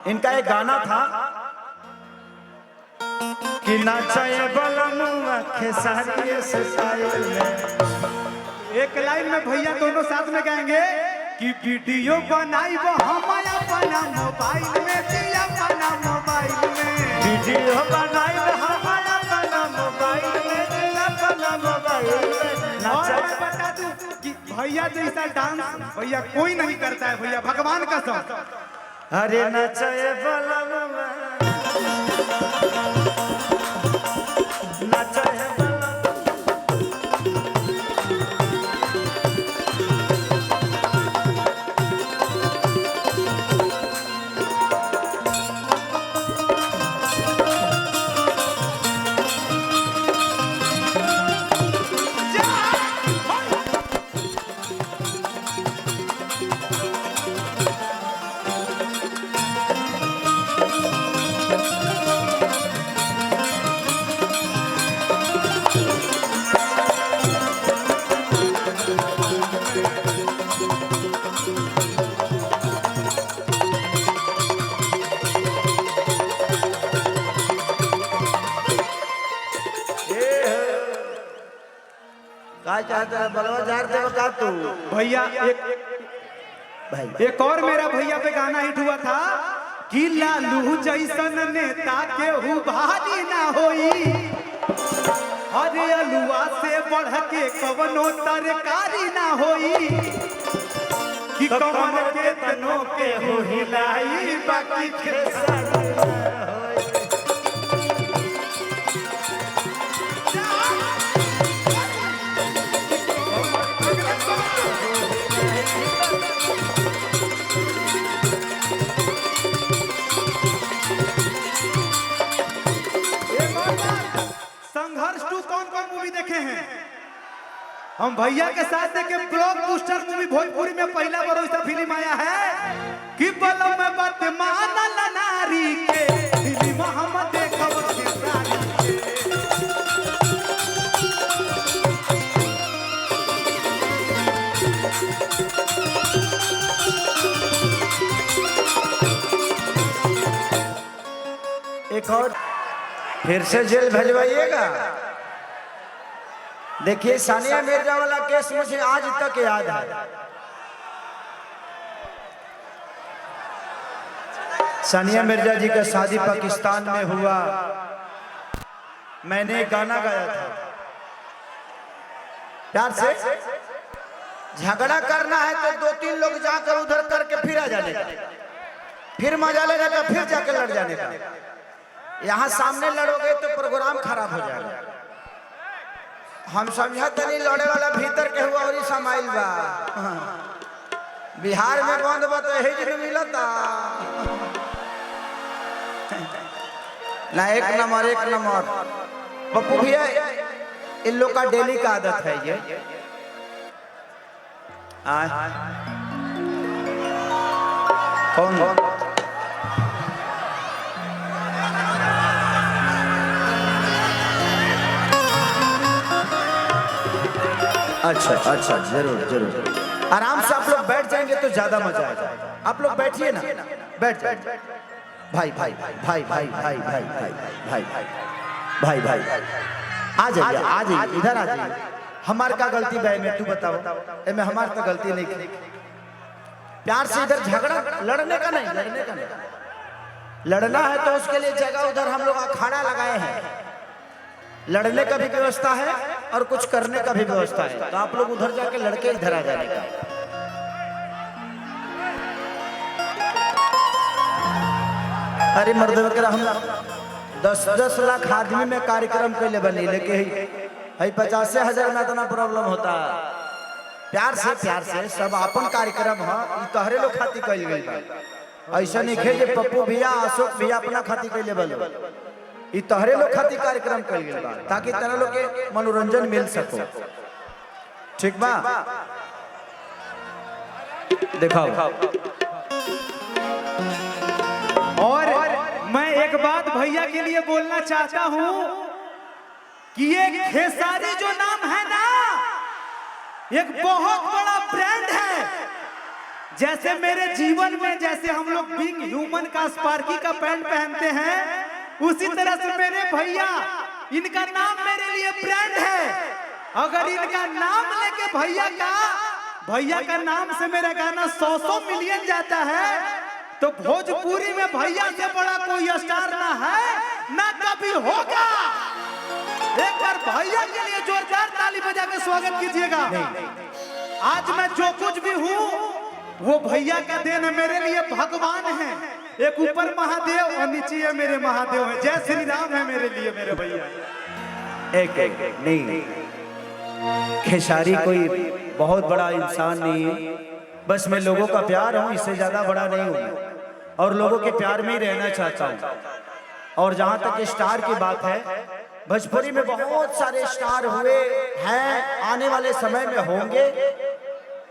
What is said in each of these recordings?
इनका एक गाना था कि नाचे बलनुआ खेसारी से स्टाइल में। एक लाइन में भैया दोनों साथ में गाएंगे कि वीडियो बनाई वो हमारा अपना मोबाइल में दिया अपना मोबाइल में वीडियो बनाई वो हमारा अपना मोबाइल में दिया अपना मोबाइल में। और मैं बता दूं कि भैया जैसा डांस भैया कोई नहीं करता है भैया, भगवान का सौंग। अरे नाचे बलनुआ चाहता है बलवा जार दे बता तू भैया। एक और मेरा भैया पे गाना हिट हुआ था कि लालू जैसन नेता के हु भारी ना होई, अरे अलुआ से बढ़ के कवनो तरकारी ना होई, कि कवन के तनो के हो हिलाई बाकी खेसारी ना होई। संघर्ष 2 कौन कौन मूवी देखे हैं? हम भैया के साथ देखे ब्लॉकबस्टर मूवी भोजपुरी में पहला बार ऐसा फिल्म आया है कि बलम में बात मानल नारी के फिल्म हम देखब खेसारी के। एक और फिर से जेल भेजवाइएगा। देखिए सानिया मिर्जा वाला केस मुझे आज तक याद है। सानिया मिर्जा जी का शादी पाकिस्तान में हुआ, मैंने गाना गाया था प्यार से। झगड़ा करना है तो 2-3 लोग जाकर उधर करके फिर आ जाने का, फिर मजा लेने का, फिर जाकर लड़ जाने का। यहाँ सामने लड़ोगे तो प्रोग्राम खराब हो जाएगा। हम समझते नहीं लड़े वाला भीतर के हुआ और समाइल बा। बिहार में बंद बा तो यही दिन मिलता ना। एक नंबर पप्पू भैया, इन लोग का डेली का आदत है ये। कौन अच्छा जरूर आराम से आप लोग बैठ जाएंगे तो ज्यादा मजा आएगा। आप लोग बैठिए ना, बैठ भाई आ जाइए इधर आ जाइए। हमार का गलती भाई में तू बताओ, मैं हमार तो गलती नहीं की। प्यार से इधर झगड़ा लड़ने का नहीं, लड़ना है तो उसके लिए जगह उधर हम लोग अखाड़ा लगाए हैं। लड़ने का भी व्यवस्था है और कुछ करने का भी व्यवस्था है, तो आप लोग उधर जाके लड़के इधर आ जाने का। अरे मर्द हम 10 लाख आदमी में कार्यक्रम के लिए बनी, लेकिन 50,000 में इतना प्रॉब्लम होता। प्यार से सब अपन कार्यक्रम है, तहरे लोग खातिर कल गई बा। ऐसा नहीं खे जे पप्पू भैया अशोक भैया अपना खातिर कैले बलो, ई तहरे लोग खातिर कार्यक्रम कल गई बा ताकि तेरा लोग के मनोरंजन मिल सको। ठीक बा? दिखाओ। और मैं एक बात भैया के लिए बोलना चाहता हूं कि ये खेसारी जो नाम है ना, एक बहुत बड़ा ब्रांड है। जैसे मेरे जीवन में जैसे हम लोग बिग ह्यूमन का स्पार्की का पैंट पहनते हैं, उसी तरह से मेरे भैया, इनका नाम मेरे लिए ब्रांड है। अगर इनका नाम लेके भैया का नाम से मेरा गाना 100 मिलियन जाता है, तो भोजपुरी में भैया से बड़ा कोई स्टार ना है ना कभी होगा। एक बार भैया के लिए जोरदार ताली बजा के स्वागत कीजिएगा। आज मैं जो कुछ भी हूँ वो भैया का देन है, मेरे लिए भगवान है। एक ऊपर महादेव और नीचे मेरे महादेव है। जय श्री राम है मेरे लिए मेरे भैया। एक नहीं, खेसारी कोई बहुत बड़ा इंसान नहीं है, बस मैं लोगों का प्यार हूँ, इससे ज्यादा बड़ा नहीं हूँ और लोगों के प्यार में ही रहना चाहता हूँ। और जहाँ तक स्टार की बात है, भोजपुरी में बहुत सारे स्टार हुए हैं, आने वाले समय में होंगे।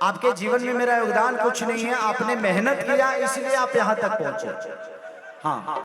आपके जीवन में मेरा योगदान कुछ नहीं है, आपने मेहनत किया इसलिए आप यहाँ तक पहुंचे। हाँ।